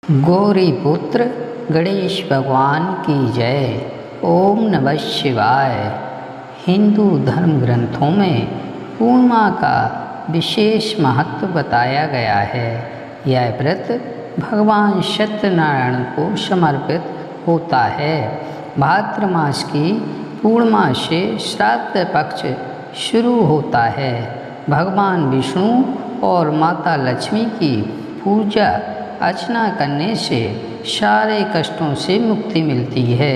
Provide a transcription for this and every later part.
गौरीपुत्र गणेश भगवान की जय। ओम नमः शिवाय। हिंदू धर्म ग्रंथों में पूर्णिमा का विशेष महत्व बताया गया है। यह व्रत भगवान सत्यनारायण को समर्पित होता है। भाद्र मास की पूर्णिमा से श्राद्ध पक्ष शुरू होता है। भगवान विष्णु और माता लक्ष्मी की पूजा अर्चना करने से सारे कष्टों से मुक्ति मिलती है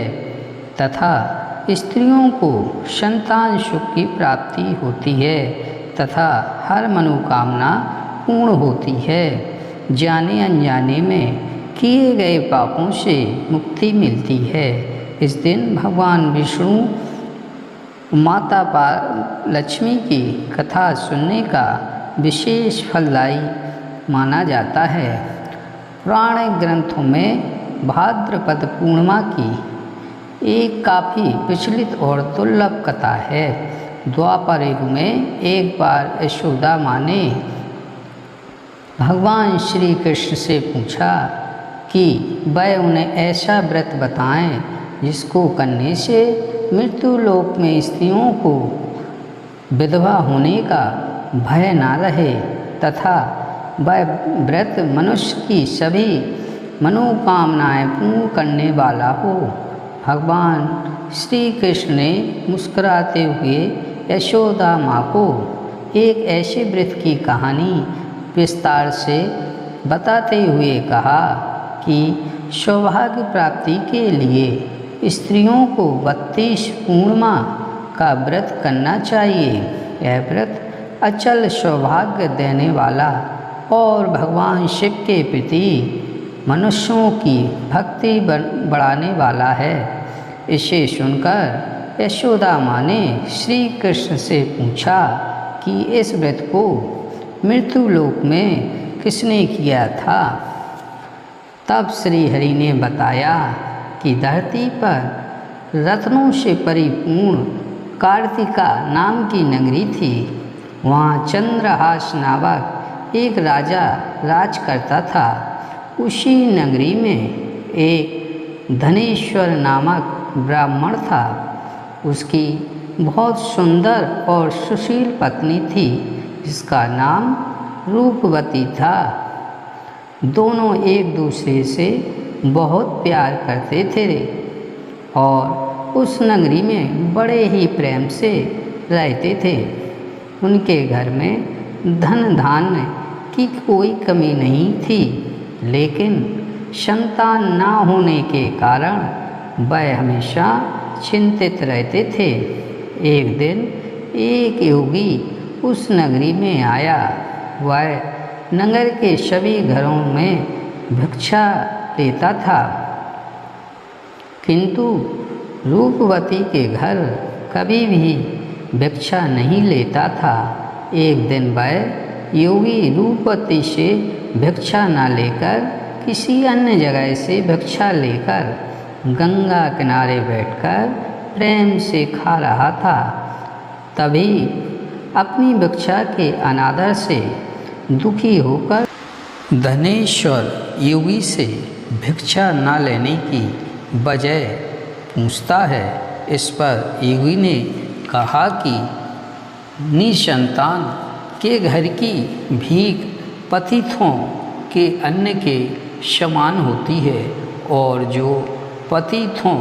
तथा स्त्रियों को संतान सुख की प्राप्ति होती है तथा हर मनोकामना पूर्ण होती है। जाने अनजाने में किए गए पापों से मुक्ति मिलती है। इस दिन भगवान विष्णु माता लक्ष्मी की कथा सुनने का विशेष फलदायी माना जाता है। पुराण ग्रंथों में भाद्रपद पूर्णिमा की एक काफ़ी प्रचलित और दुर्लभ कथा है। द्वापर युग में एक बार यशोदा माँ ने भगवान श्री कृष्ण से पूछा कि वह उन्हें ऐसा व्रत बताएं जिसको करने से मृत्यु लोक में स्त्रियों को विधवा होने का भय ना रहे तथा वह व्रत मनुष्य की सभी मनोकामनाएं पूर्ण करने वाला हो। भगवान श्री कृष्ण ने मुस्कुराते हुए यशोदा माँ को एक ऐसे व्रत की कहानी विस्तार से बताते हुए कहा कि सौभाग्य प्राप्ति के लिए स्त्रियों को 32 पूर्णिमा का व्रत करना चाहिए। यह व्रत अचल सौभाग्य देने वाला और भगवान शिव के प्रति मनुष्यों की भक्ति बढ़ाने वाला है। इसे सुनकर यशोदा माँ ने श्री कृष्ण से पूछा कि इस व्रत को मृत्यु लोक में किसने किया था। तब श्री हरि ने बताया कि धरती पर रत्नों से परिपूर्ण कार्तिका नाम की नगरी थी। वहाँ चंद्रहास नामक एक राजा राज करता था। उसी नगरी में एक धनेश्वर नामक ब्राह्मण था। उसकी बहुत सुंदर और सुशील पत्नी थी जिसका नाम रूपवती था। दोनों एक दूसरे से बहुत प्यार करते थे और उस नगरी में बड़े ही प्रेम से रहते थे। उनके घर में धन धान्य की कोई कमी नहीं थी, लेकिन संतान ना होने के कारण वह हमेशा चिंतित रहते थे। एक दिन एक योगी उस नगरी में आया। वह नगर के सभी घरों में भिक्षा लेता था, किंतु रूपवती के घर कभी भी भिक्षा नहीं लेता था। एक दिन वह योगी रूपवती से भिक्षा न लेकर किसी अन्य जगह से भिक्षा लेकर गंगा किनारे बैठकर प्रेम से खा रहा था। तभी अपनी भिक्षा के अनादर से दुखी होकर धनेश्वर योगी से भिक्षा न लेने की वजह पूछता है। इस पर योगी ने कहा कि निसंतान के घर की भीख पतितों के अन्न के समान होती है और जो पतितों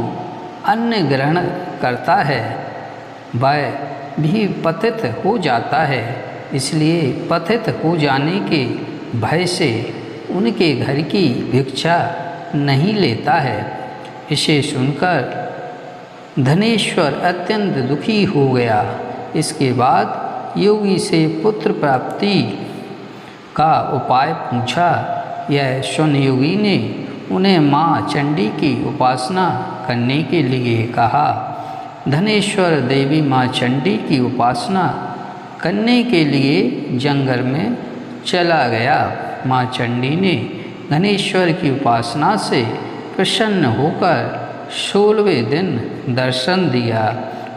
अन्न ग्रहण करता है वह भी पतित हो जाता है। इसलिए पतित हो जाने के भय से उनके घर की भिक्षा नहीं लेता है। इसे सुनकर धनेश्वर अत्यंत दुखी हो गया। इसके बाद योगी से पुत्र प्राप्ति का उपाय पूछा। यह सुन योगी ने उन्हें माँ चंडी की उपासना करने के लिए कहा। धनेश्वर देवी माँ चंडी की उपासना करने के लिए जंगल में चला गया। माँ चंडी ने धनेश्वर की उपासना से प्रसन्न होकर 16वें दिन दर्शन दिया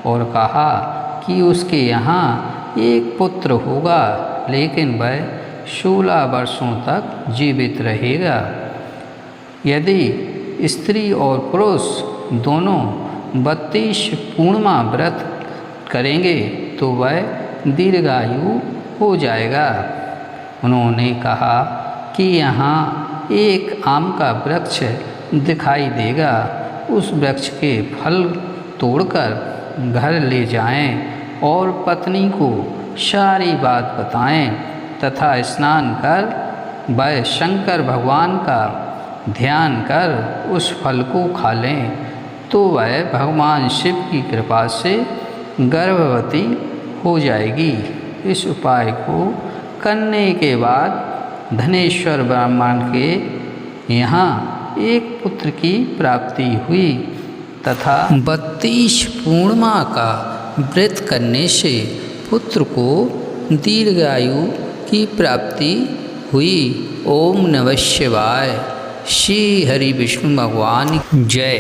और कहा कि उसके यहाँ एक पुत्र होगा, लेकिन वह 16 वर्षों तक जीवित रहेगा। यदि स्त्री और पुरुष दोनों 32 पूर्णिमा व्रत करेंगे तो वह दीर्घायु हो जाएगा। उन्होंने कहा कि यहाँ एक आम का वृक्ष दिखाई देगा, उस वृक्ष के फल तोड़कर घर ले जाएं और पत्नी को सारी बात बताएं तथा स्नान कर वह शंकर भगवान का ध्यान कर उस फल को खा लें तो वह भगवान शिव की कृपा से गर्भवती हो जाएगी। इस उपाय को करने के बाद धनेश्वर ब्राह्मण के यहाँ एक पुत्र की प्राप्ति हुई तथा 32 पूर्णिमा का व्रत करने से पुत्र को दीर्घायु की प्राप्ति हुई। ओम नमः शिवाय। श्री हरि विष्णु भगवान जय।